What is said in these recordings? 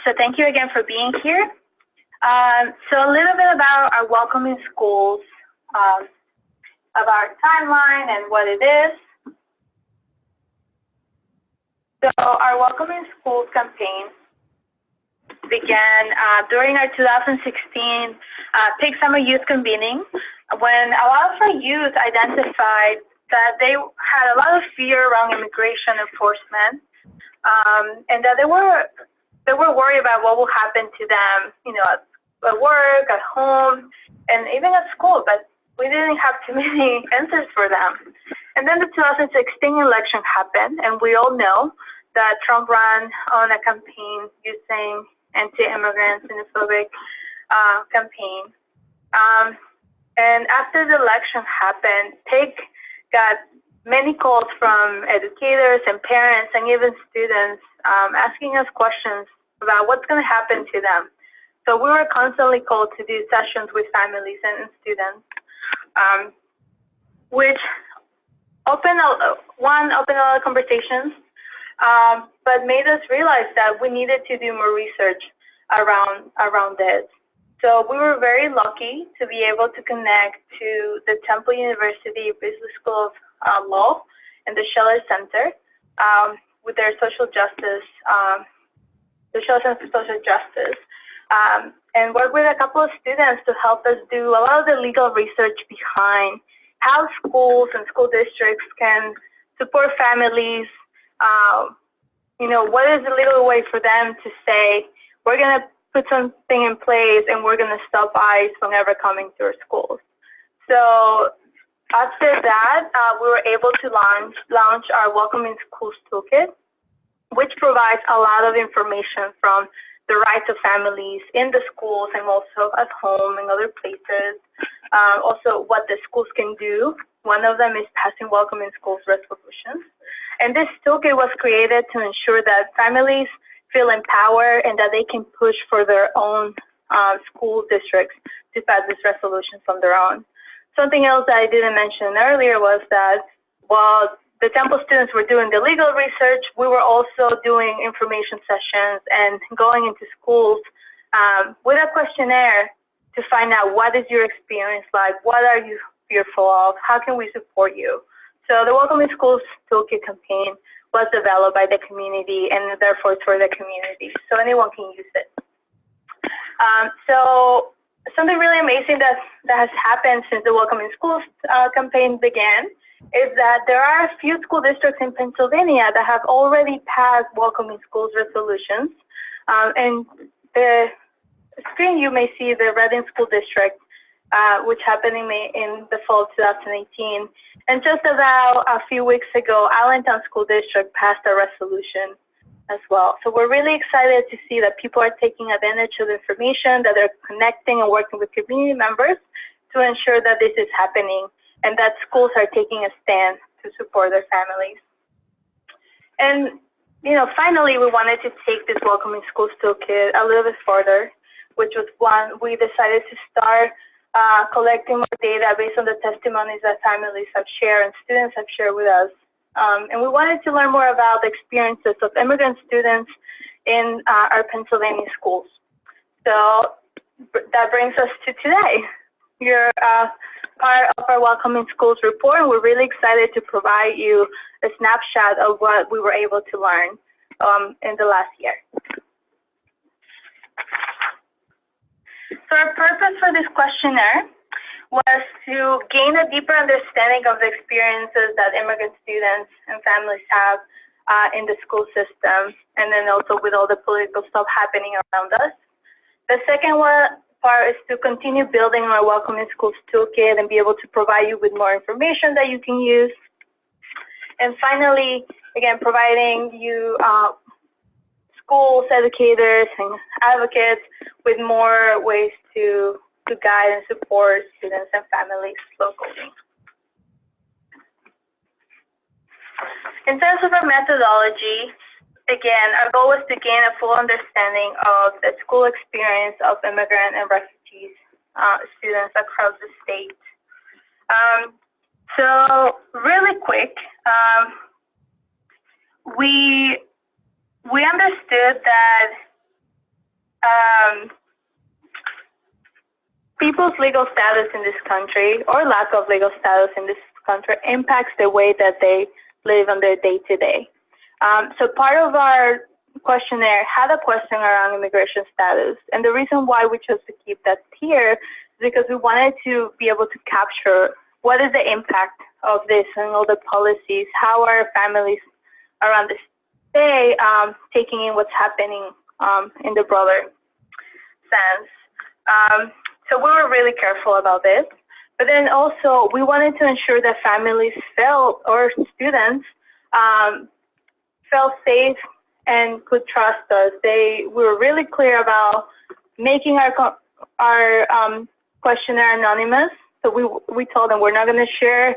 So thank you again for being here. So a little bit about our Welcome in Schools, of our timeline and what it is. So our Welcome in Schools campaign began during our 2016 PICC Summer Youth Convening, when a lot of our youth identified that they had a lot of fear around immigration enforcement, and that they were worried about what will happen to them, at work, at home, and even at school, but we didn't have too many answers for them. And then the 2016 election happened, and we all know that Trump ran on a campaign using anti-immigrant, xenophobic campaign. And after the election happened, PICC got many calls from educators and parents and even students asking us questions about what's going to happen to them. So we were constantly called to do sessions with families and students, which opened a lot of conversations, but made us realize that we needed to do more research around this. So we were very lucky to be able to connect to the Temple University Business School of Law and the Scheller Center with their social justice, the Scheller Center for Social Justice, and work with a couple of students to help us do a lot of the legal research behind how schools and school districts can support families. What is the legal way for them to say, we're going to put something in place and we're going to stop ICE from ever coming to our schools. So after that, we were able to launch our Welcome in Schools Toolkit, which provides a lot of information from the rights of families in the schools and also at home and other places. Also what the schools can do. One of them is passing Welcome in Schools resolutions. And this toolkit was created to ensure that families feel empowered and that they can push for their own school districts to pass these resolutions on their own. Something else that I didn't mention earlier was that while the Temple students were doing the legal research, we were also doing information sessions and going into schools with a questionnaire to find out what is your experience like, what are you fearful of, how can we support you. So the Welcome in Schools Toolkit campaign was developed by the community and therefore it's for the community, so anyone can use it. So something really amazing that has happened since the Welcome in Schools campaign began is that there are a few school districts in Pennsylvania that have already passed Welcome in Schools resolutions. And the screen you may see the Reading School District, which happened in the fall of 2018. And just about a few weeks ago, Allentown School District passed a resolution as well. So we're really excited to see that people are taking advantage of the information, that they're connecting and working with community members to ensure that this is happening and that schools are taking a stand to support their families. And, finally, we wanted to take this Welcome in Schools Toolkit a little bit further, which was one we decided to start collecting more data based on the testimonies that families have shared and students have shared with us. And we wanted to learn more about the experiences of immigrant students in our Pennsylvania schools. So that brings us to today. You're part of our Welcome in Schools report, and we're really excited to provide you a snapshot of what we were able to learn in the last year. So our purpose for this questionnaire was to gain a deeper understanding of the experiences that immigrant students and families have in the school system, and then also with all the political stuff happening around us. The second part is to continue building our Welcome in Schools Toolkit and be able to provide you with more information that you can use. And finally, again, providing you schools, educators, and advocates with more ways to guide and support students and families locally. In terms of our methodology, again, our goal was to gain a full understanding of the school experience of immigrant and refugee students across the state. So really quick, we we understood that people's legal status in this country, or lack of legal status in this country, impacts the way that they live on their day-to-day. So part of our questionnaire had a question around immigration status, and the reason why we chose to keep that here is because we wanted to be able to capture what is the impact of this and all the policies, how are families around the state taking in what's happening in the broader sense. So we were really careful about this. But then also, we wanted to ensure that families felt, or students, felt safe and could trust us. We were really clear about making our questionnaire anonymous. So we told them, we're not going to share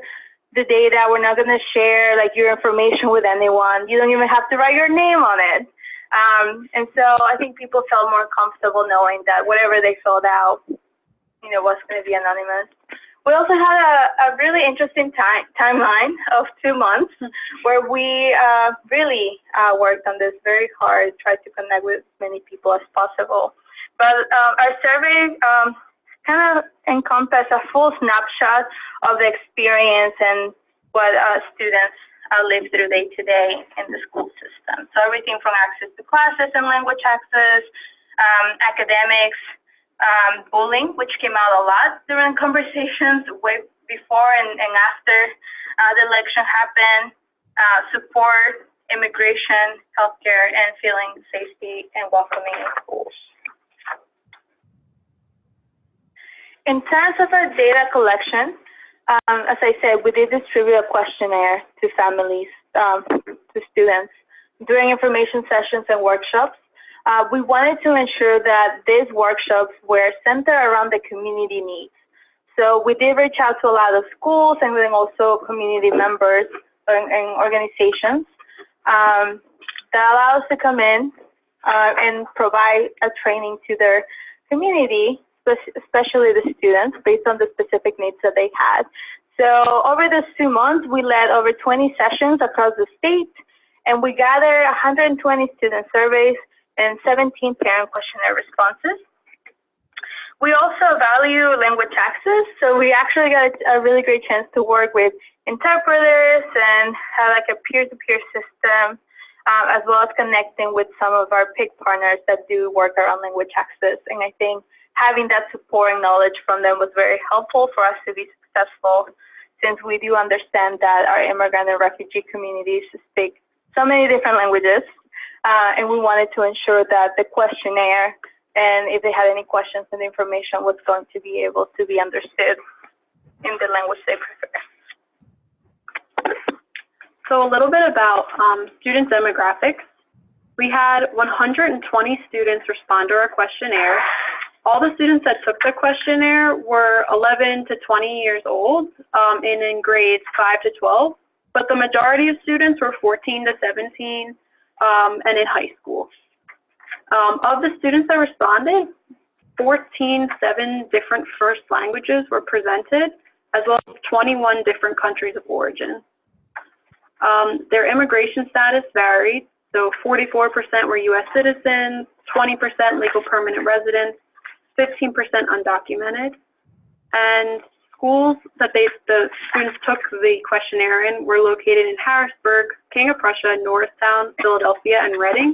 the data, we're not going to share like your information with anyone. You don't even have to write your name on it. And so I think people felt more comfortable knowing that whatever they filled out, was going to be anonymous. We also had a really interesting timeline of 2 months where we really worked on this very hard, tried to connect with as many people as possible. But our survey kind of encompassed a full snapshot of the experience and what students live through day to day in the school system. So everything from access to classes and language access, academics, bullying, which came out a lot during conversations way before and after the election happened, support, immigration, healthcare, and feeling safety and welcoming in schools. In terms of our data collection, as I said, we did distribute a questionnaire to families, to students during information sessions and workshops. We wanted to ensure that these workshops were centered around the community needs. So we did reach out to a lot of schools and then also community members and organizations that allow us to come in and provide a training to their community, especially the students, based on the specific needs that they had. So over those 2 months, we led over 20 sessions across the state, and we gathered 120 student surveys and 17 parent questionnaire responses. We also value language access, so we actually got a really great chance to work with interpreters and have like a peer-to-peer system, as well as connecting with some of our PICC partners that do work around language access. And I think having that support and knowledge from them was very helpful for us to be successful, since we do understand that our immigrant and refugee communities speak so many different languages. And we wanted to ensure that the questionnaire, and if they had any questions and information, was going to be able to be understood in the language they prefer. So a little bit about student demographics. We had 120 students respond to our questionnaire. All the students that took the questionnaire were 11 to 20 years old in grades 5 to 12, but the majority of students were 14 to 17 and in high school. Of the students that responded, 7 different first languages were presented, as well as 21 different countries of origin. Their immigration status varied, so 44% were U.S. citizens, 20% legal permanent residents, 15% undocumented, and schools that the students took the questionnaire in were located in Harrisburg, King of Prussia, Norristown, Philadelphia, and Reading,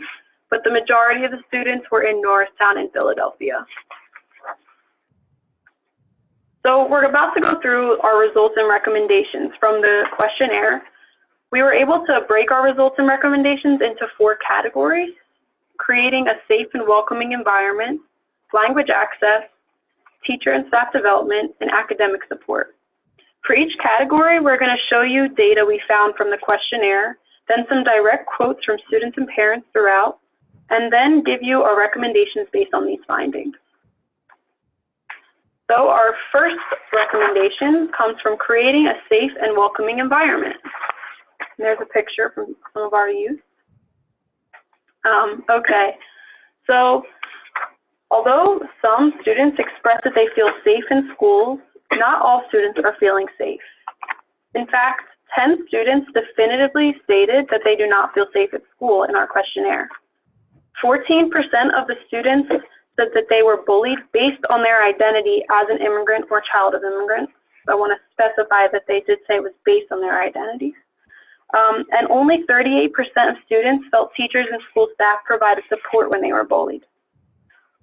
but the majority of the students were in Norristown and Philadelphia. So we're about to go through our results and recommendations from the questionnaire. We were able to break our results and recommendations into 4 categories: creating a safe and welcoming environment, language access, teacher and staff development, and academic support. For each category, we're going to show you data we found from the questionnaire, then some direct quotes from students and parents throughout, and then give you our recommendations based on these findings. So our first recommendation comes from creating a safe and welcoming environment. And there's a picture from some of our youth. Okay, so although some students express that they feel safe in schools, not all students are feeling safe. In fact, 10 students definitively stated that they do not feel safe at school in our questionnaire. 14% of the students said that they were bullied based on their identity as an immigrant or child of immigrants. So I want to specify that they did say it was based on their identities. And only 38% of students felt teachers and school staff provided support when they were bullied.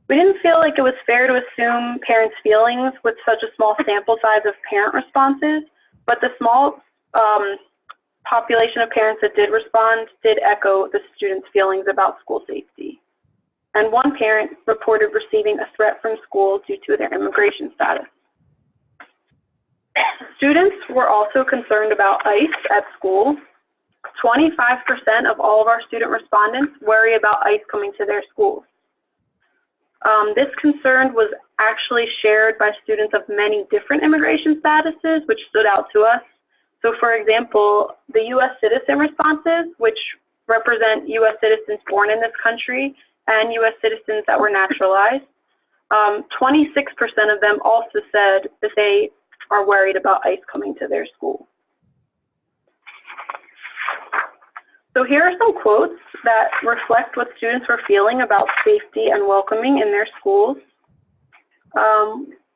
We didn't feel like it was fair to assume parents' feelings with such a small sample size of parent responses, but the small population of parents that did respond did echo the students' feelings about school safety. And one parent reported receiving a threat from school due to their immigration status. Students were also concerned about ICE at school. 25% of all of our student respondents worry about ICE coming to their schools. This concern was actually shared by students of many different immigration statuses, which stood out to us. So for example, the U.S. citizen responses, which represent U.S. citizens born in this country and U.S. citizens that were naturalized, 26% of them also said that they are worried about ICE coming to their school. So here are some quotes that reflect what students were feeling about safety and welcoming in their schools.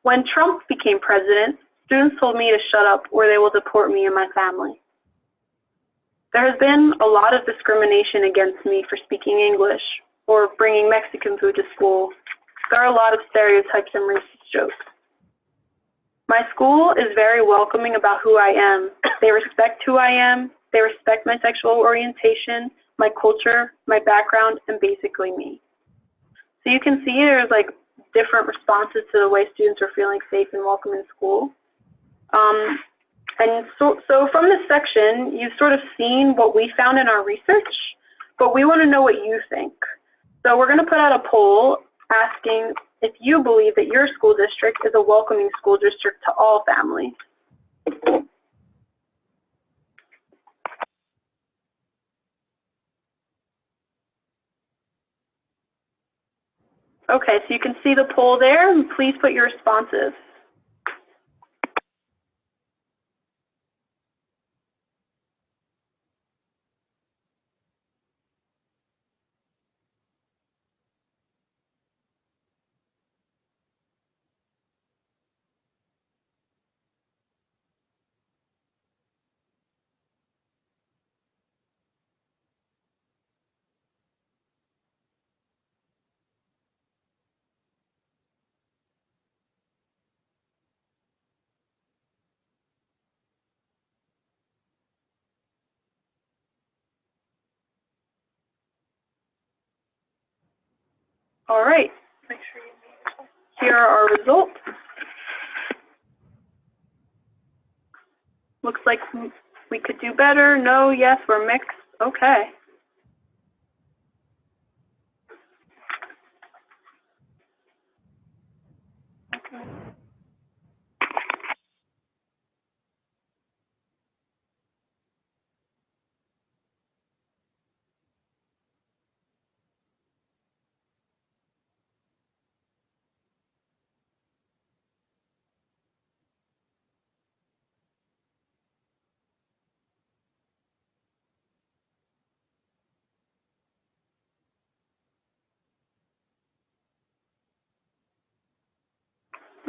When Trump became president, students told me to shut up or they will deport me and my family. There has been a lot of discrimination against me for speaking English or bringing Mexican food to school. There are a lot of stereotypes and racist jokes. My school is very welcoming about who I am. They respect who I am. They respect my sexual orientation, my culture, my background, and basically me. So you can see there's like different responses to the way students are feeling safe and welcome in school. And so from this section, you've sort of seen what we found in our research, but we want to know what you think. So we're going to put out a poll asking if you believe that your school district is a welcoming school district to all families. Okay, so you can see the poll there, and please put your responses. All right, here are our results. Looks like we could do better. No, yes, we're mixed. Okay.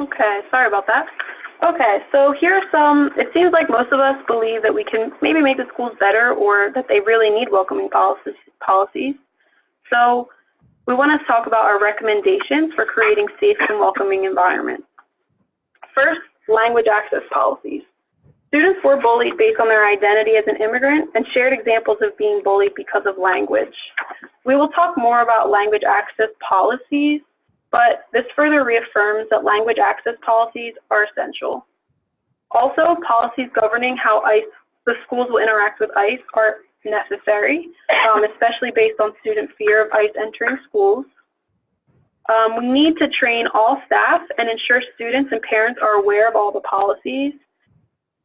Okay, sorry about that. Okay, so here are some, it seems like most of us believe that we can maybe make the schools better or that they really need welcoming policies. So we want to talk about our recommendations for creating safe and welcoming environments. First, language access policies. Students were bullied based on their identity as an immigrant and shared examples of being bullied because of language. We will talk more about language access policies, but this further reaffirms that language access policies are essential. Also, policies governing how the schools will interact with ICE are necessary, especially based on student fear of ICE entering schools. We need to train all staff and ensure students and parents are aware of all the policies,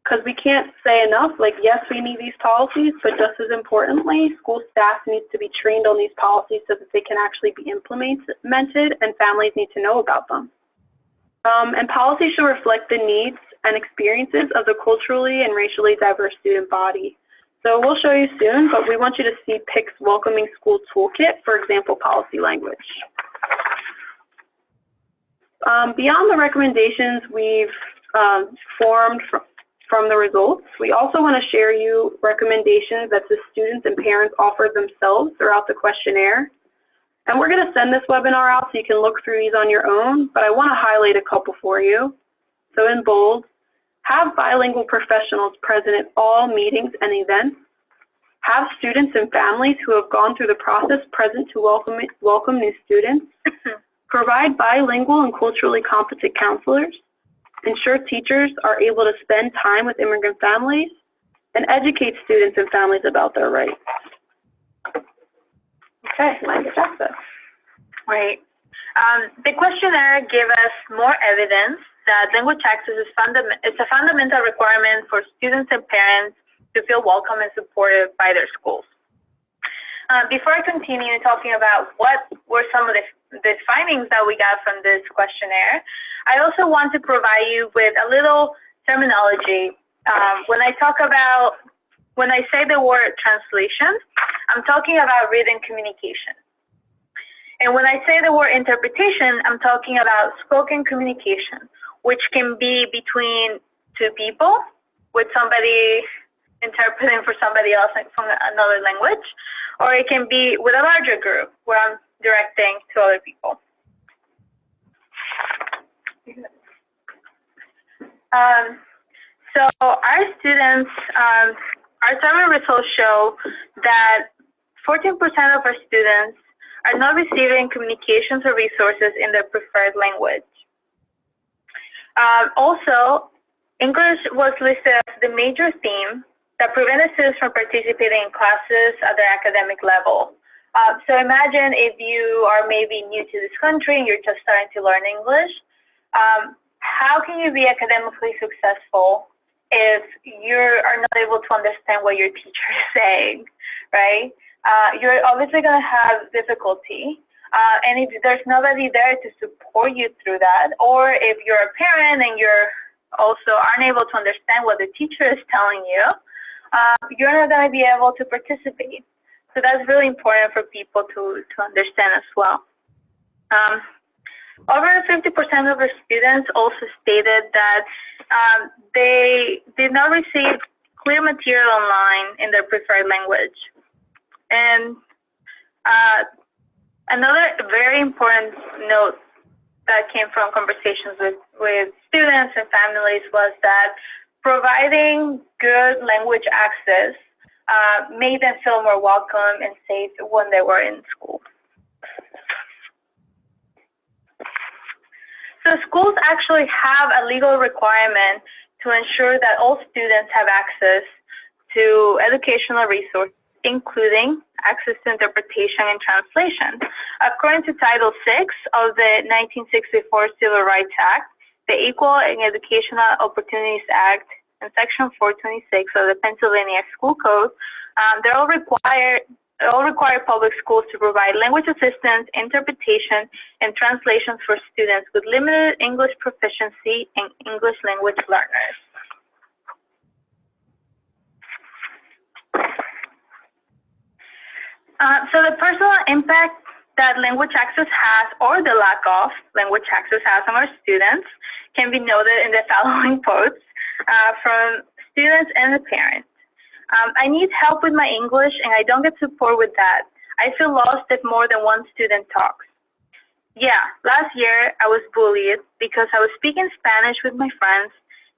because we can't say enough, like, yes, we need these policies, but just as importantly, school staff needs to be trained on these policies so that they can actually be implemented and families need to know about them. And policies should reflect the needs and experiences of the culturally and racially diverse student body. So we'll show you soon, but we want you to see PICC's Welcoming School Toolkit for example policy language. Beyond the recommendations we've formed from the results, we also want to share you recommendations that the students and parents offered themselves throughout the questionnaire. And we're going to send this webinar out so you can look through these on your own, but I want to highlight a couple for you. So in bold, have bilingual professionals present at all meetings and events. Have students and families who have gone through the process present to welcome new students. Provide bilingual and culturally competent counselors. Ensure teachers are able to spend time with immigrant families. And educate students and families about their rights. Okay, language access. Right. The questionnaire gave us more evidence that language access is a fundamental requirement for students and parents to feel welcome and supported by their schools. Before I continue talking about what were some of the findings that we got from this questionnaire, I also want to provide you with a little terminology. When I say the word translation, I'm talking about written communication. And when I say the word interpretation, I'm talking about spoken communication, which can be between two people, with somebody interpreting for somebody else from another language, or it can be with a larger group where I'm directing to other people. So our students, our survey results show that 14% of our students are not receiving communications or resources in their preferred language. Also, English was listed as the major theme that prevented students from participating in classes at their academic level. So imagine if you are maybe new to this country and you're just starting to learn English, how can you be academically successful if you are not able to understand what your teacher is saying, right? You're obviously going to have difficulty. And if there's nobody there to support you through that, or if you're a parent and you're also unable to understand what the teacher is telling you, you're not going to be able to participate. So that's really important for people to understand as well. Over 50% of our students also stated that they did not receive clear material online in their preferred language. And another very important note that came from conversations with students and families was that providing good language access made them feel more welcome and safe when they were in school. So schools actually have a legal requirement to ensure that all students have access to educational resources, including access to interpretation and translation. According to Title VI of the 1964 Civil Rights Act, the Equal and Educational Opportunities Act, and Section 426 of the Pennsylvania School Code, they all require public schools to provide language assistance, interpretation, and translations for students with limited English proficiency and English language learners. So the personal impact that language access has, or the lack of language access has on our students, can be noted in the following quotes from students and the parents. I need help with my English and I don't get support with that. I feel lost if more than one student talks. Yeah, last year I was bullied because I was speaking Spanish with my friends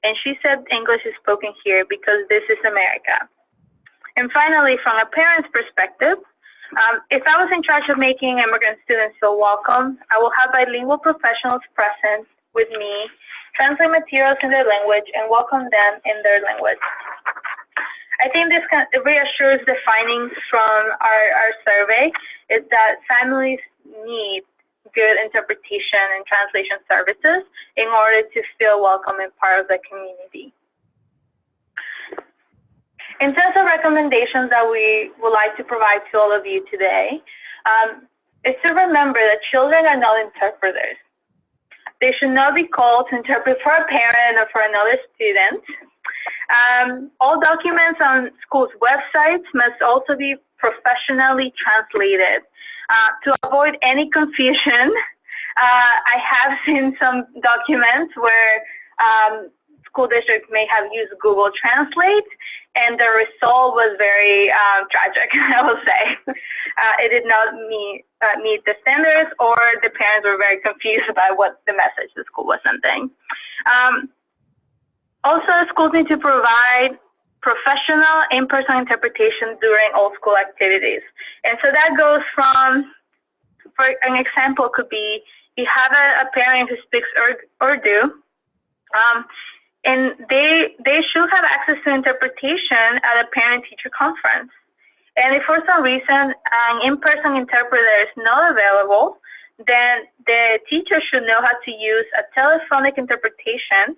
and she said English is spoken here because this is America. And finally, from a parent's perspective, if I was in charge of making immigrant students feel welcome, I will have bilingual professionals present with me, translate materials in their language, and welcome them in their language. I think this reassures the findings from our survey, is that families need good interpretation and translation services in order to feel welcome and part of the community. In terms of recommendations that we would like to provide to all of you today, is to remember that children are not interpreters. They should not be called to interpret for a parent or for another student. All documents on schools' websites must also be professionally translated. To avoid any confusion, I have seen some documents where school districts may have used Google Translate, and the result was very tragic, I will say. It did not meet the standards, or the parents were very confused about what the message the school was sending. Also, schools need to provide professional in-person interpretation during all school activities. And so that goes from, for an example could be, you have a parent who speaks Urdu, and they should have access to interpretation at a parent-teacher conference. And if for some reason an in-person interpreter is not available, then the teacher should know how to use a telephonic interpretation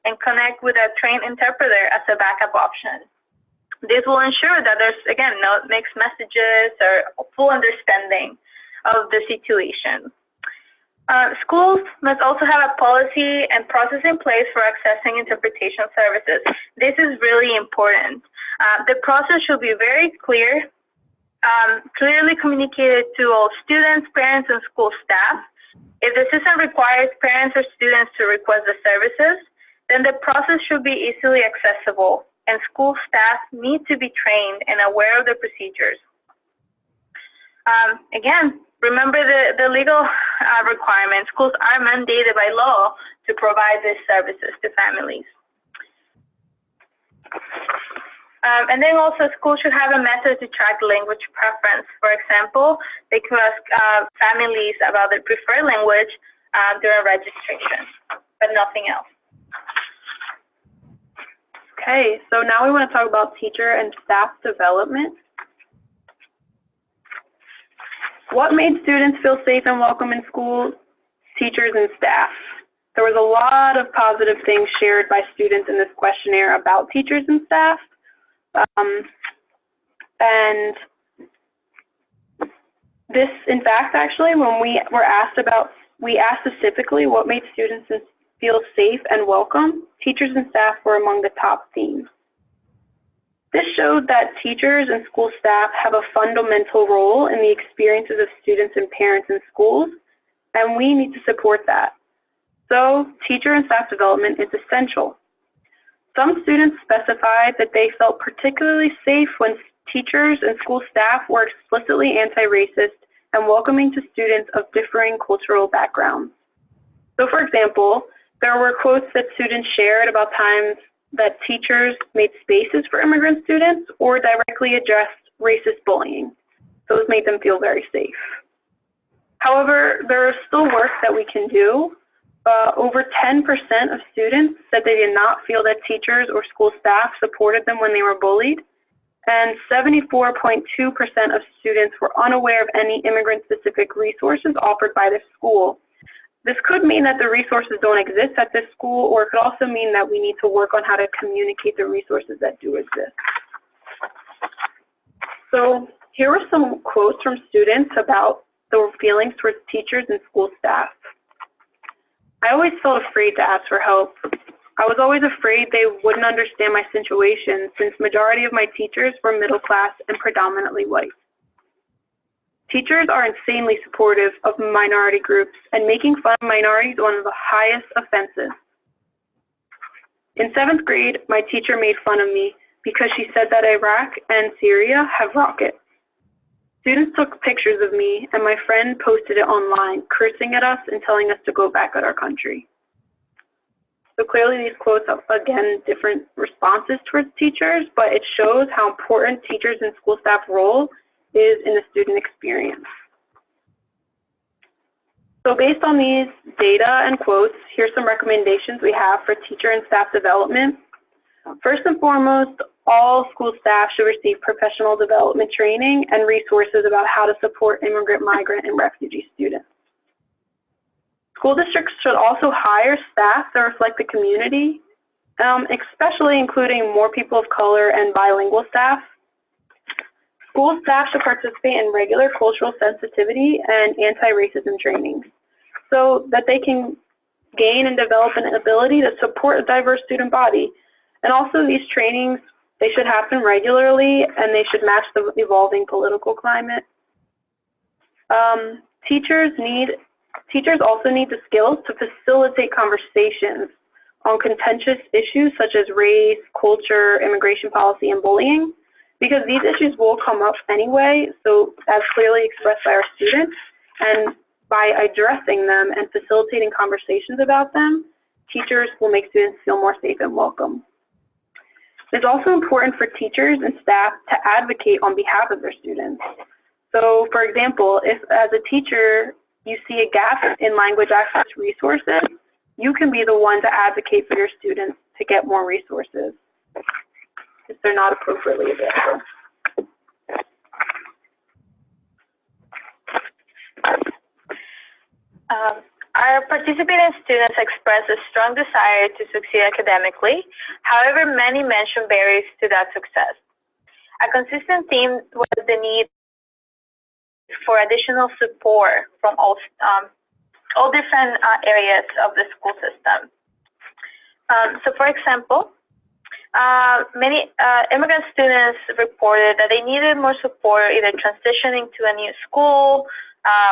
and connect with a trained interpreter as a backup option. This will ensure that there's, again, no mixed messages or full understanding of the situation. Schools must also have a policy and process in place for accessing interpretation services. This is really important. The process should be very clear, clearly communicated to all students, parents, and school staff. If the system requires parents or students to request the services, then the process should be easily accessible, and school staff need to be trained and aware of the procedures. Again, remember the legal requirements. Schools are mandated by law to provide these services to families. And then also schools should have a method to track language preference. For example, they could ask families about their preferred language during registration, but nothing else. Okay, so now we want to talk about teacher and staff development. What made students feel safe and welcome in school? Teachers and staff. There was a lot of positive things shared by students in this questionnaire about teachers and staff. And this, in fact, actually, when we asked specifically what made students feel safe and welcome, teachers and staff were among the top themes. This showed that teachers and school staff have a fundamental role in the experiences of students and parents in schools, and we need to support that. So, teacher and staff development is essential. Some students specified that they felt particularly safe when teachers and school staff were explicitly anti-racist and welcoming to students of differing cultural backgrounds. So, for example, there were quotes that students shared about times that teachers made spaces for immigrant students or directly addressed racist bullying. Those made them feel very safe. However, there is still work that we can do. Over 10% of students said they did not feel that teachers or school staff supported them when they were bullied, and 74.2% of students were unaware of any immigrant-specific resources offered by the school. This could mean that the resources don't exist at this school, or it could also mean that we need to work on how to communicate the resources that do exist. So here were some quotes from students about their feelings towards teachers and school staff. I always felt afraid to ask for help. I was always afraid they wouldn't understand my situation, since majority of my teachers were middle class and predominantly white. Teachers are insanely supportive of minority groups, and making fun of minorities is one of the highest offenses. In 7th grade, my teacher made fun of me because she said that Iraq and Syria have rockets. Students took pictures of me, and my friend posted it online, cursing at us and telling us to go back at our country. So clearly these quotes have, again, different responses towards teachers, but it shows how important teachers and school staff role is in the student experience. So based on these data and quotes, here's some recommendations we have for teacher and staff development. First and foremost, all school staff should receive professional development training and resources about how to support immigrant, migrant, and refugee students. School districts should also hire staff that reflect the community, especially including more people of color and bilingual staff. School staff should participate in regular cultural sensitivity and anti-racism training so that they can gain and develop an ability to support a diverse student body. And also these trainings, they should happen regularly and they should match the evolving political climate. Teachers also need the skills to facilitate conversations on contentious issues such as race, culture, immigration policy, and bullying, because these issues will come up anyway, so as clearly expressed by our students, and by addressing them and facilitating conversations about them, teachers will make students feel more safe and welcome. It's also important for teachers and staff to advocate on behalf of their students. So, for example, if as a teacher you see a gap in language access resources, you can be the one to advocate for your students to get more resources if they're not appropriately available. Our participating students express a strong desire to succeed academically. However, many mention barriers to that success. A consistent theme was the need for additional support from all different areas of the school system. So, for example, many immigrant students reported that they needed more support either transitioning to a new school,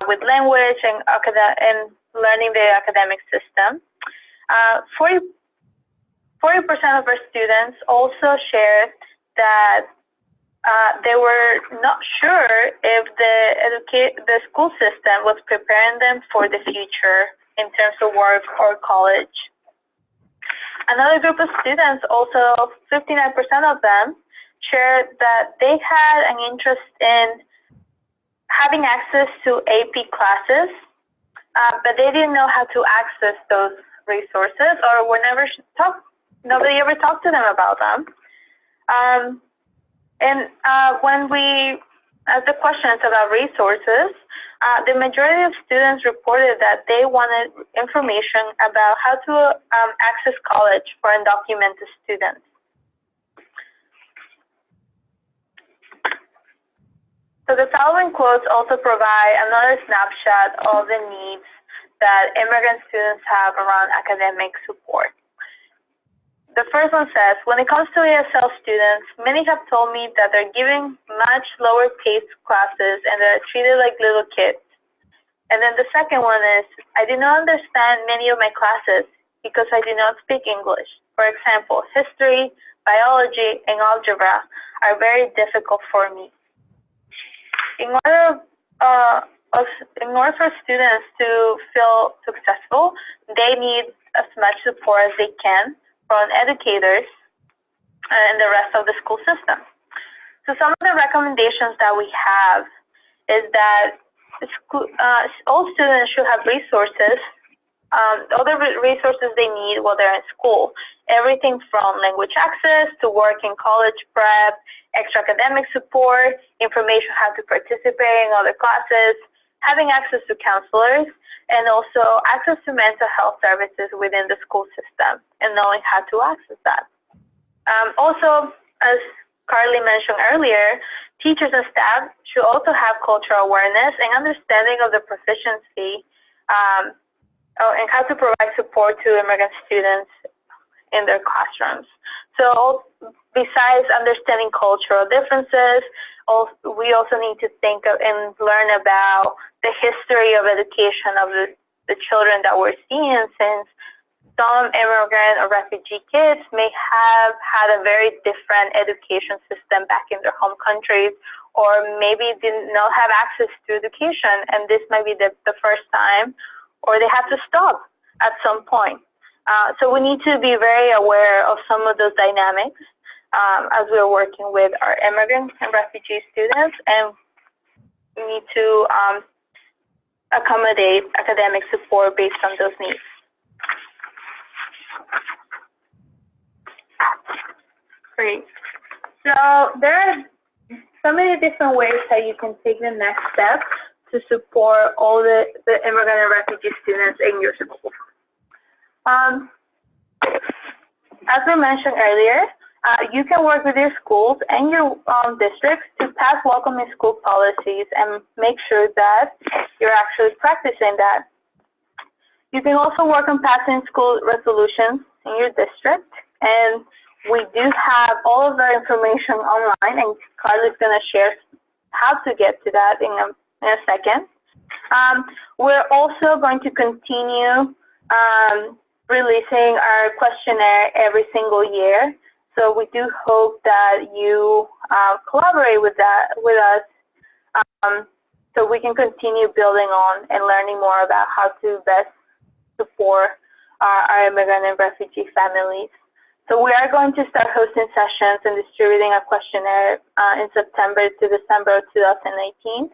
with language and learning the academic system. 40% of our students also shared that they were not sure if the school system was preparing them for the future in terms of work or college. Another group of students, also 59% of them, shared that they had an interest in having access to AP classes, but they didn't know how to access those resources, or nobody ever talked to them about them. When we asked the questions about resources, the majority of students reported that they wanted information about how to access college for undocumented students. So the following quotes also provide another snapshot of the needs that immigrant students have around academic support. The first one says, when it comes to ESL students, many have told me that they're giving much lower paced classes and they're treated like little kids. And then the second one is, I do not understand many of my classes because I do not speak English. For example, history, biology, and algebra are very difficult for me. In order for students to feel successful, they need as much support as they can from educators and the rest of the school system. So some of the recommendations that we have is that all students should have resources, all the resources they need while they're in school. Everything from language access to work in college prep, extra academic support, information how to participate in other classes, having access to counselors, and also access to mental health services within the school system and knowing how to access that. Also, as Carly mentioned earlier, teachers and staff should also have cultural awareness and understanding of the proficiency and how to provide support to immigrant students in their classrooms. So besides understanding cultural differences, we also need to think of and learn about the history of education of the children that we're seeing, since some immigrant or refugee kids may have had a very different education system back in their home countries, or maybe did not have access to education, and this might be the first time, or they have to stop at some point. So we need to be very aware of some of those dynamics as we're working with our immigrant and refugee students, and we need to accommodate academic support based on those needs. Great. So there are so many different ways that you can take the next step to support all the immigrant and refugee students in your school. As we mentioned earlier, you can work with your schools and your districts to pass welcoming school policies and make sure that you're actually practicing that. You can also work on passing school resolutions in your district and We do have all of our information online, and Carly's going to share how to get to that in a second. We're also going to continue releasing our questionnaire every single year. So we do hope that you collaborate with us so we can continue building on and learning more about how to best support our immigrant and refugee families. So we are going to start hosting sessions and distributing a questionnaire in September to December of 2018.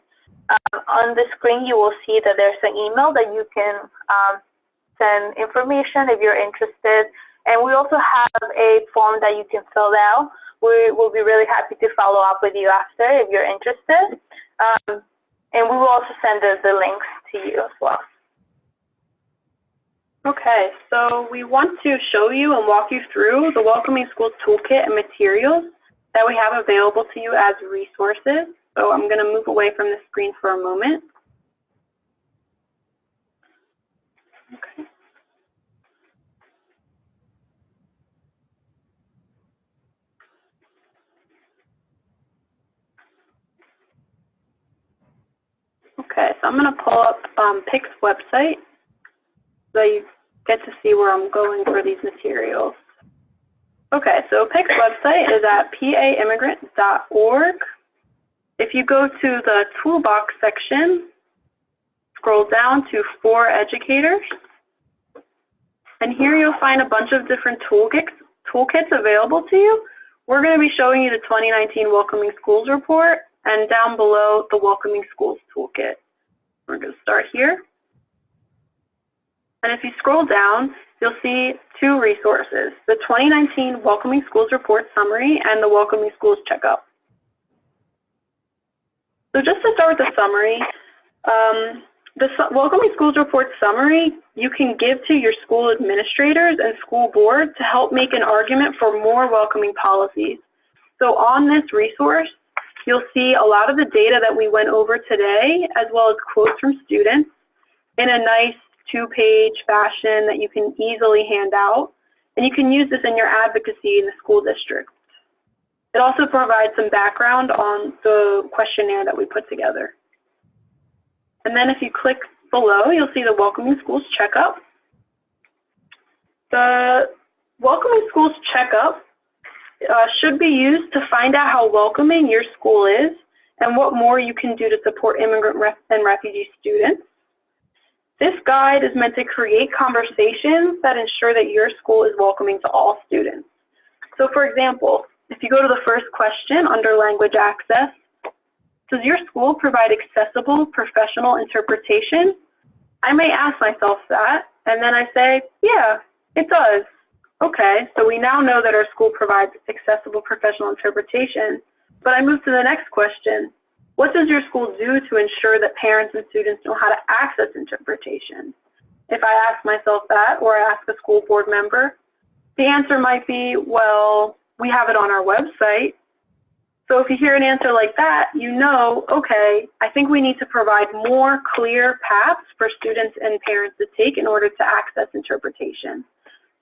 On the screen, you will see that there's an email that you can send information if you're interested. And we also have a form that you can fill out. We will be really happy to follow up with you after if you're interested. And we will also send the links to you as well. Okay, so we want to show you and walk you through the Welcoming Schools Toolkit and materials that we have available to you as resources. So I'm going to move away from the screen for a moment. Okay. Okay, so I'm going to pull up PICC's website so you get to see where I'm going for these materials. Okay, so PICC's website is at paimmigrant.org. If you go to the toolbox section, scroll down to For Educators, and here you'll find a bunch of different toolkits available to you. We're going to be showing you the 2019 Welcoming Schools Report, and down below the Welcoming Schools Toolkit. We're going to start here. And if you scroll down, you'll see two resources, the 2019 Welcoming Schools Report Summary and the Welcoming Schools Checkup. So just to start with the summary, the Welcoming Schools Report Summary you can give to your school administrators and school board to help make an argument for more welcoming policies. So on this resource, you'll see a lot of the data that we went over today, as well as quotes from students in a nice two-page fashion that you can easily hand out. And you can use this in your advocacy in the school district. It also provides some background on the questionnaire that we put together. And then if you click below, you'll see the Welcoming Schools Checkup. The Welcoming Schools Checkup should be used to find out how welcoming your school is and what more you can do to support immigrant and refugee students. This guide is meant to create conversations that ensure that your school is welcoming to all students. So for example, if you go to the first question under language access, does your school provide accessible professional interpretation? I may ask myself that, and then I say, yeah, it does. Okay, so we now know that our school provides accessible professional interpretation, but I move to the next question. What does your school do to ensure that parents and students know how to access interpretation? If I ask myself that, or I ask a school board member, the answer might be, well, we have it on our website. So if you hear an answer like that, you know, okay, I think we need to provide more clear paths for students and parents to take in order to access interpretation.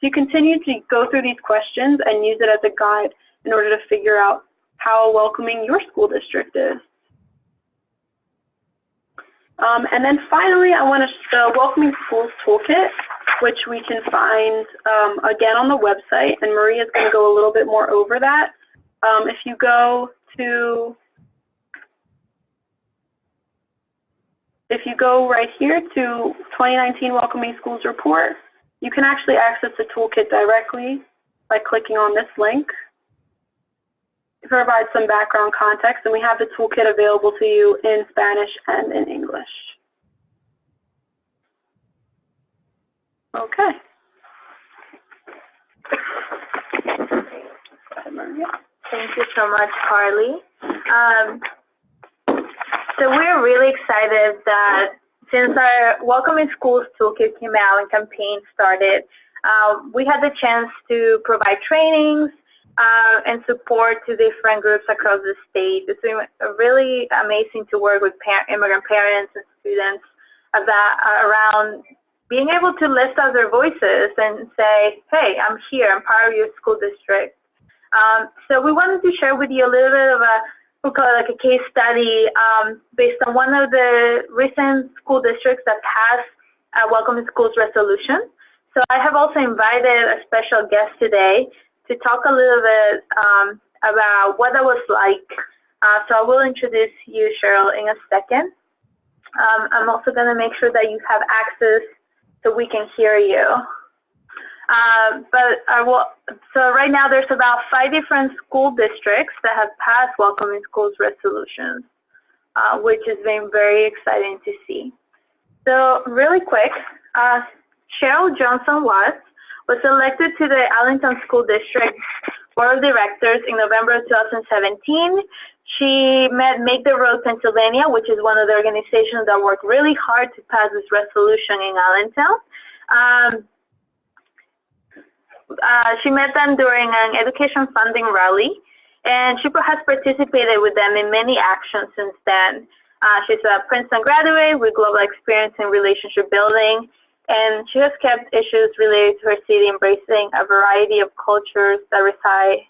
So you continue to go through these questions and use it as a guide in order to figure out how welcoming your school district is. And then finally, I want to show Welcoming Schools Toolkit, which we can find again on the website, and Maria's going to go a little bit more over that. If you go right here to 2019 Welcoming Schools Report, you can actually access the toolkit directly by clicking on this link. It provides some background context, and we have the toolkit available to you in Spanish and in English. Okay. Thank you so much, Carly. So we're really excited that since our Welcoming Schools Toolkit came out and campaign started, we had the chance to provide trainings and support to different groups across the state. It's been really amazing to work with immigrant parents and students around being able to lift up their voices and say, hey, I'm here, I'm part of your school district. So we wanted to share with you a little bit of we'll call it like a case study based on one of the recent school districts that passed a Welcome to Schools resolution. So I have also invited a special guest today to talk a little bit about what that was like. So I will introduce you, Cheryl, in a second. I'm also going to make sure that you have access so we can hear you. So right now there's about 5 different school districts that have passed Welcoming Schools resolutions, which has been very exciting to see. So really quick, Cheryl Johnson Watts was elected to the Allentown School District Board of Directors in November of 2017. She met Make the Road Pennsylvania, which is one of the organizations that worked really hard to pass this resolution in Allentown. She met them during an education funding rally, and she has participated with them in many actions since then. She's a Princeton graduate with global experience in relationship building, and she has kept issues related to her city embracing a variety of cultures that reside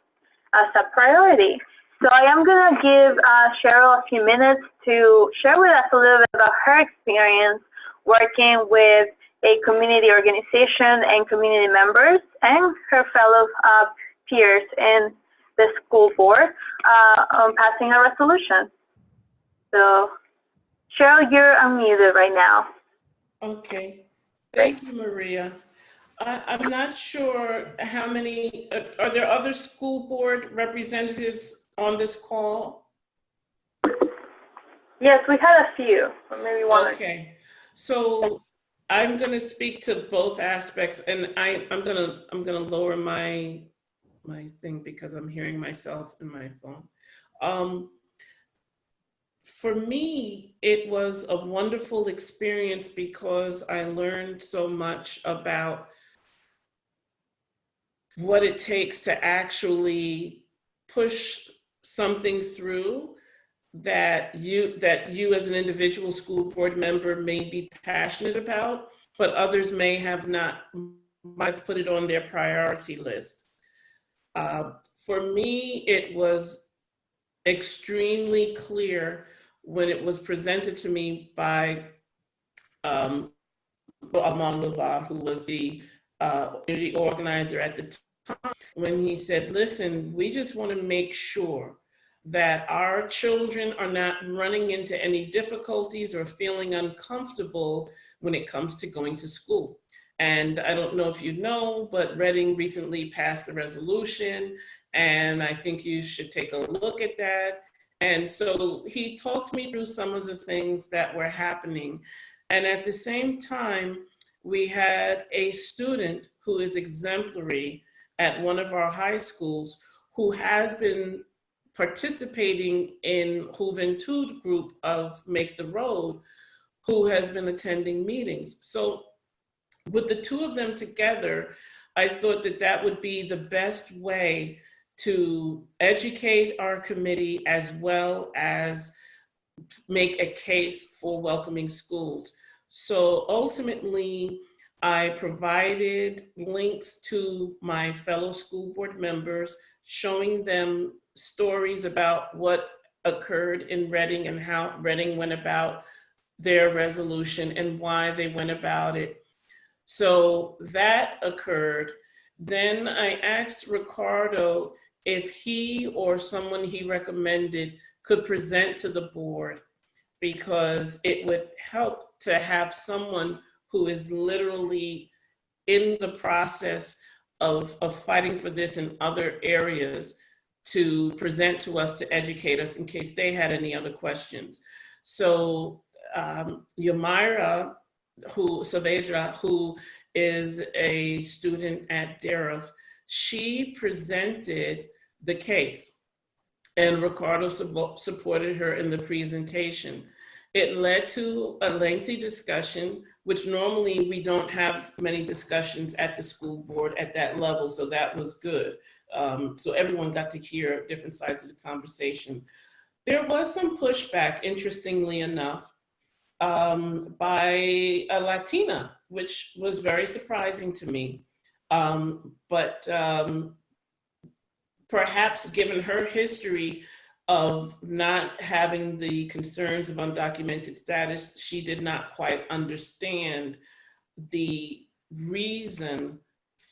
as a priority. So I am going to give Cheryl a few minutes to share with us a little bit about her experience working with a community organization and community members and her fellow peers in the school board on passing a resolution. So Cheryl, you're unmuted right now. Okay, thank you, Maria. I'm not sure how many, are there other school board representatives on this call? Yes, we had a few, or maybe one. Okay, so I'm going to speak to both aspects, and I'm gonna lower my thing because I'm hearing myself in my phone. For me, it was a wonderful experience because I learned so much about what it takes to actually push something through that you as an individual school board member may be passionate about, but others might have put it on their priority list. For me, it was extremely clear when it was presented to me by Amon Lavar, who was the community organizer at the time, when he said, listen, we just want to make sure that our children are not running into any difficulties or feeling uncomfortable when it comes to going to school. And I don't know if you know, but Reading recently passed a resolution, and I think you should take a look at that. And so he talked me through some of the things that were happening. And at the same time, we had a student who is exemplary at one of our high schools who has been participating in Juventud group of Make the Road, who has been attending meetings. So with the two of them together, I thought that that would be the best way to educate our committee as well as make a case for welcoming schools. So ultimately, I provided links to my fellow school board members, showing them stories about what occurred in Reading and how Reading went about their resolution and why they went about it. So that occurred. Then I asked Ricardo if he or someone he recommended could present to the board, because it would help to have someone who is literally in the process of fighting for this in other areas to present to us, to educate us in case they had any other questions. So Yamira Saavedra, who is a student at Darragh, she presented the case, and Ricardo supported her in the presentation. It led to a lengthy discussion, which normally we don't have many discussions at the school board at that level, so that was good. So everyone got to hear different sides of the conversation. There was some pushback, interestingly enough, by a Latina, which was very surprising to me. But perhaps given her history of not having the concerns of undocumented status, she did not quite understand the reason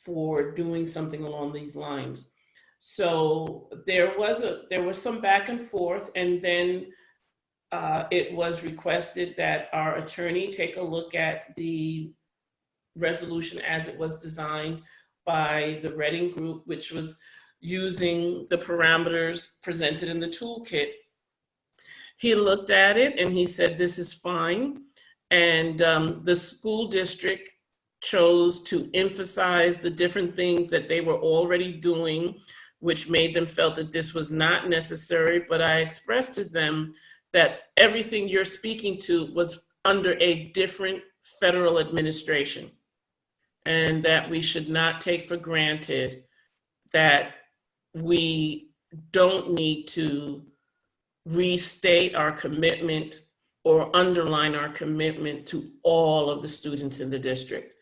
for doing something along these lines. So there was some back and forth, and then it was requested that our attorney take a look at the resolution as it was designed by the Reading Group, which was using the parameters presented in the toolkit. He looked at it and he said, this is fine. And the school district chose to emphasize the different things that they were already doing, which made them felt that this was not necessary. But I expressed to them that everything you're speaking to was under a different federal administration, and that we should not take for granted that we don't need to restate our commitment or underline our commitment to all of the students in the district.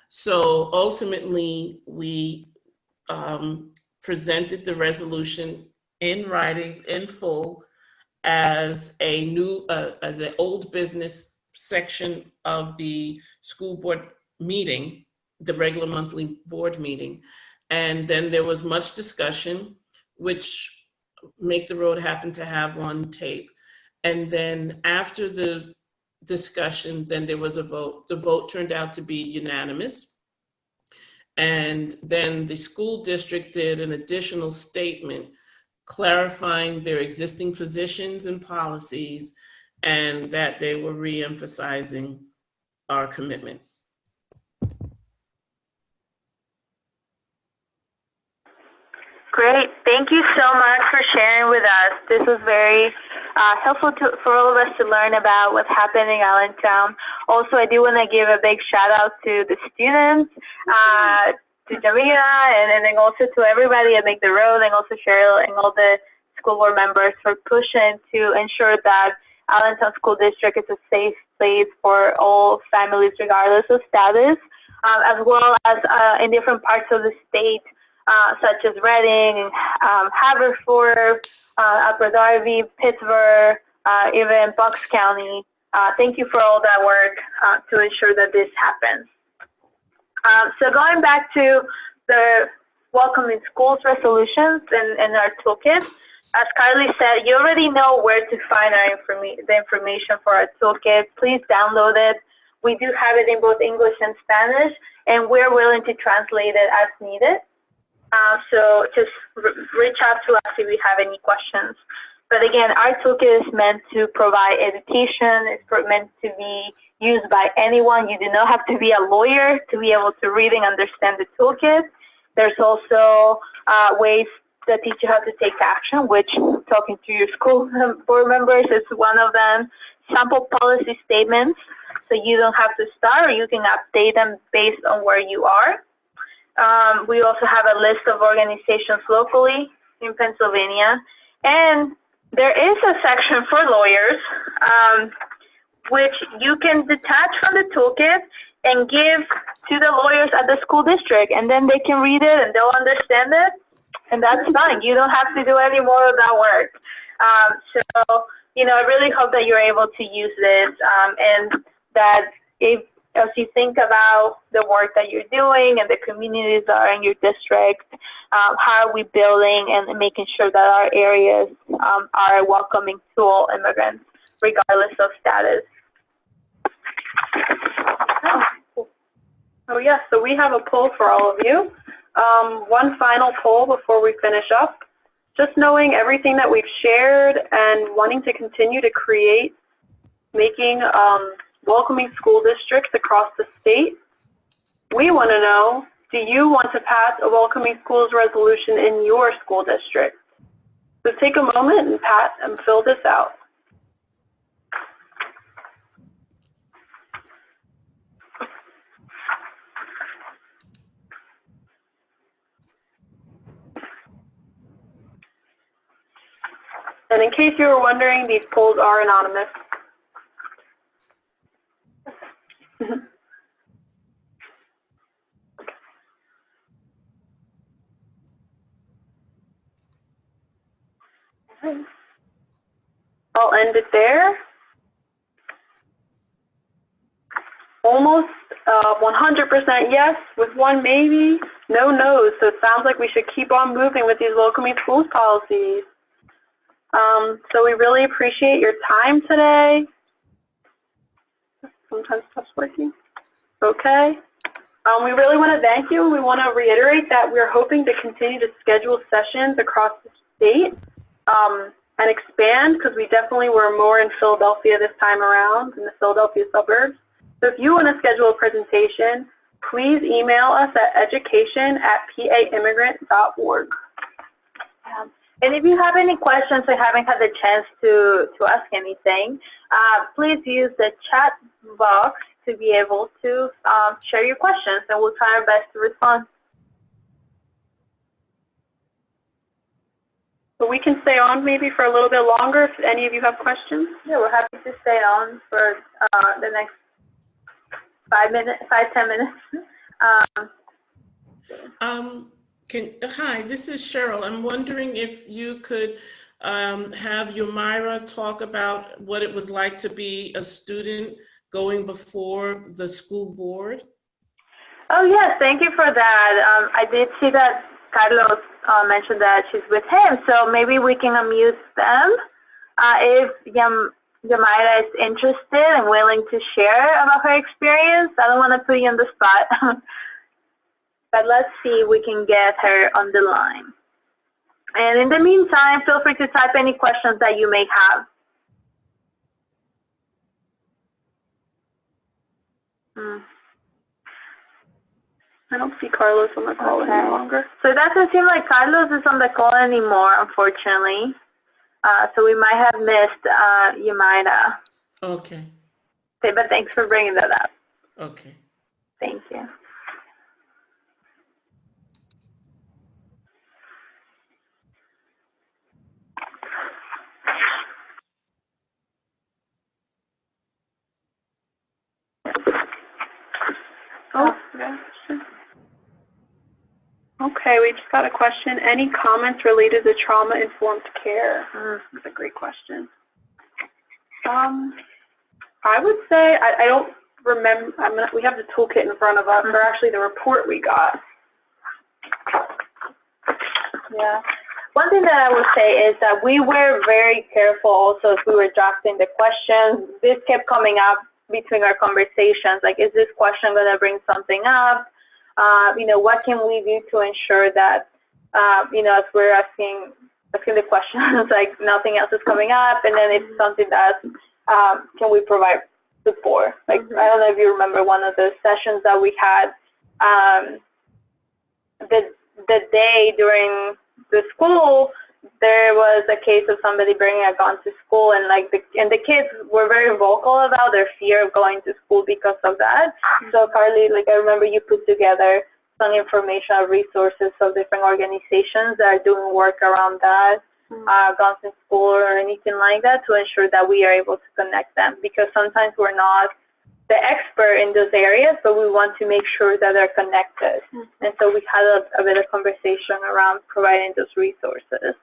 So ultimately, we presented the resolution in writing, in full, as a new, as an old business section of the school board meeting, the regular monthly board meeting. And then there was much discussion, which Make the Road happened to have on tape. And then after the discussion, then there was a vote. The vote turned out to be unanimous. And then the school district did an additional statement clarifying their existing positions and policies, and that they were re-emphasizing our commitment. Great. Thank you so much for sharing with us. This was very helpful for all of us to learn about what's happening in Allentown. Also, I do want to give a big shout out to the students, to Jamila, and then also to everybody at Make the Road, and also Cheryl and all the school board members for pushing to ensure that Allentown School District is a safe place for all families regardless of status, as well as in different parts of the state, such as Reading, Haverford, Upper Darby, Pittsburgh, even Bucks County. Thank you for all that work to ensure that this happens. So going back to the Welcoming Schools resolutions in our toolkit, as Carly said, you already know where to find the information for our toolkit. Please download it. We do have it in both English and Spanish, and we're willing to translate it as needed. So just reach out to us if you have any questions. But again, our toolkit is meant to provide education. It's meant to be used by anyone. You do not have to be a lawyer to be able to read and understand the toolkit. There's also ways that teach you how to take action, which talking to your school board members is one of them. Sample policy statements, so you don't have to start, or you can update them based on where you are. We also have a list of organizations locally in Pennsylvania, and there is a section for lawyers, which you can detach from the toolkit and give to the lawyers at the school district, and then they can read it and they'll understand it, and that's fine. You don't have to do any more of that work. So, you know, I really hope that you're able to use this, and that as you think about the work that you're doing and the communities that are in your district, how are we building and making sure that our areas are welcoming to all immigrants, regardless of status. Oh yes, so we have a poll for all of you. One final poll before we finish up. Just knowing everything that we've shared and wanting to continue to create, making welcoming school districts across the state, we want to know, do you want to pass a welcoming schools resolution in your school district? So take a moment and fill this out. And in case you were wondering, these polls are anonymous. end it there. Almost 100% yes, with one maybe, no no's. So it sounds like we should keep on moving with these welcoming schools policies. So we really appreciate your time today. Sometimes stuff's working. Okay. We really want to thank you. We want to reiterate that we're hoping to continue to schedule sessions across the state and expand, because we definitely were more in Philadelphia this time around, in the Philadelphia suburbs. So if you want to schedule a presentation, please email us at education@paimmigrant.org. And if you have any questions or haven't had the chance to ask anything, please use the chat box to be able to share your questions, and we'll try our best to respond. But we can stay on maybe for a little bit longer if any of you have questions. Yeah, we're happy to stay on for the next 10 minutes. Hi, this is Cheryl. I'm wondering if you could have Yomira talk about what it was like to be a student going before the school board. Oh, yes, thank you for that. I did see that Carlos mentioned that she's with him, so maybe we can amuse them. If Yomira is interested and willing to share about her experience, I don't want to put you on the spot. But let's see if we can get her on the line. And in the meantime, feel free to type any questions that you may have. I don't see Carlos on the call any longer. So it doesn't seem like Carlos is on the call anymore, unfortunately. So we might have missed Yomira. Okay. Okay, but thanks for bringing that up. Okay. Thank you. Oh, yeah. Okay, we just got a question. Any comments related to trauma-informed care? That's a great question. I would say, I don't remember, we have the toolkit in front of us, or actually the report we got. Yeah. One thing that I would say is that we were very careful also as we were drafting the questions. This kept coming up between our conversations, like, is this question going to bring something up? What can we do to ensure that, as we're asking the questions, like nothing else is coming up, and then it's something that, can we provide support? Like, I don't know if you remember one of the sessions that we had, the day during the school, there was a case of somebody bringing a gun to school, and the kids were very vocal about their fear of going to school because of that. So Carly, I remember you put together some information or resources of different organizations that are doing work around that, guns in school or anything like that, to ensure that we are able to connect them, because sometimes we're not the expert in those areas, but we want to make sure that they're connected. And so we had a bit of conversation around providing those resources.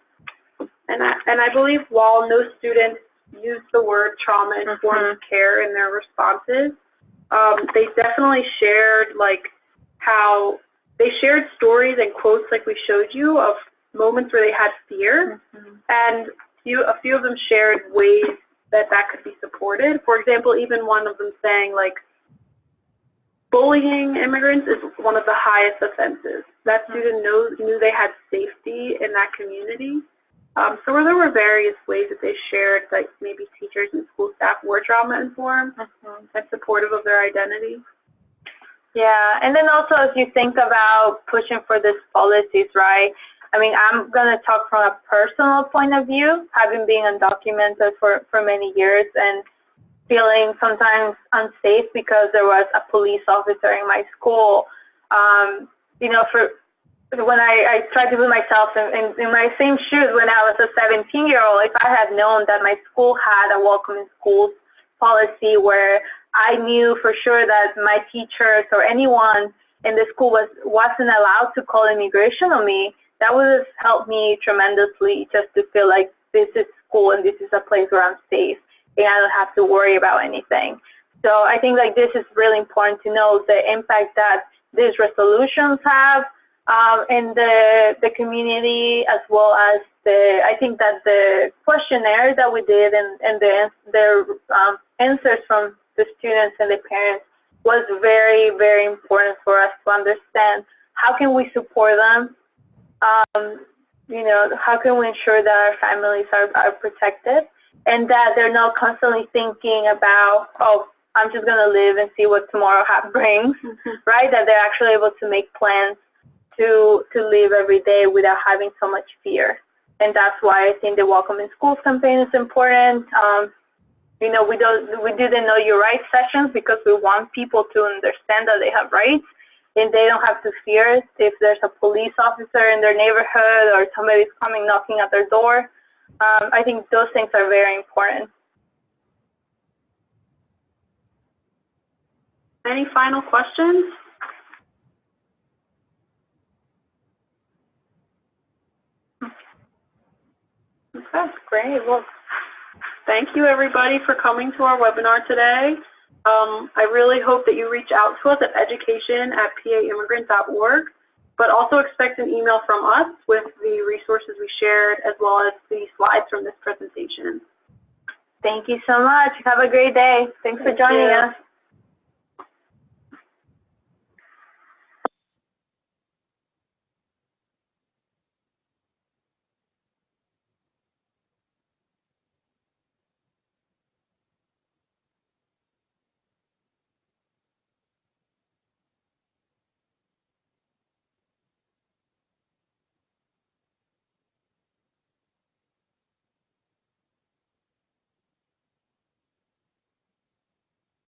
And I believe while no students use the word trauma-informed care in their responses, they definitely shared how they shared stories and quotes like we showed you of moments where they had fear, and a few of them shared ways that could be supported. For example, even one of them saying bullying immigrants is one of the highest offenses. That student knew they had safety in that community. So there were various ways that they shared, maybe teachers and school staff were trauma-informed and supportive of their identity. Yeah, and then also as you think about pushing for these policies, right? I mean, I'm going to talk from a personal point of view, having been undocumented for many years and feeling sometimes unsafe because there was a police officer in my school. When I tried to put myself in my same shoes when I was a 17-year-old, if I had known that my school had a welcoming schools policy where I knew for sure that my teachers or anyone in the school wasn't allowed to call immigration on me, that would have helped me tremendously just to feel like this is school and this is a place where I'm safe and I don't have to worry about anything. So I think like this is really important to know the impact that these resolutions have in the community, as well as I think that the questionnaire that we did and the answers from the students and the parents was very, very important for us to understand how can we support them, you know, how can we ensure that our families are protected and that they're not constantly thinking about, oh, I'm just going to live and see what tomorrow brings, right? That they're actually able to make plans to live every day without having so much fear. And that's why I think the Welcome in Schools campaign is important. You know, we do the Know Your Rights sessions because we want people to understand that they have rights and they don't have to fear if there's a police officer in their neighborhood or somebody's coming knocking at their door. I think those things are very important. Any final questions? Okay, great. Well, thank you everybody for coming to our webinar today. I really hope that you reach out to us at education@paimmigrant.org, but also expect an email from us with the resources we shared as well as the slides from this presentation. Thank you so much. Have a great day. Thanks for joining us.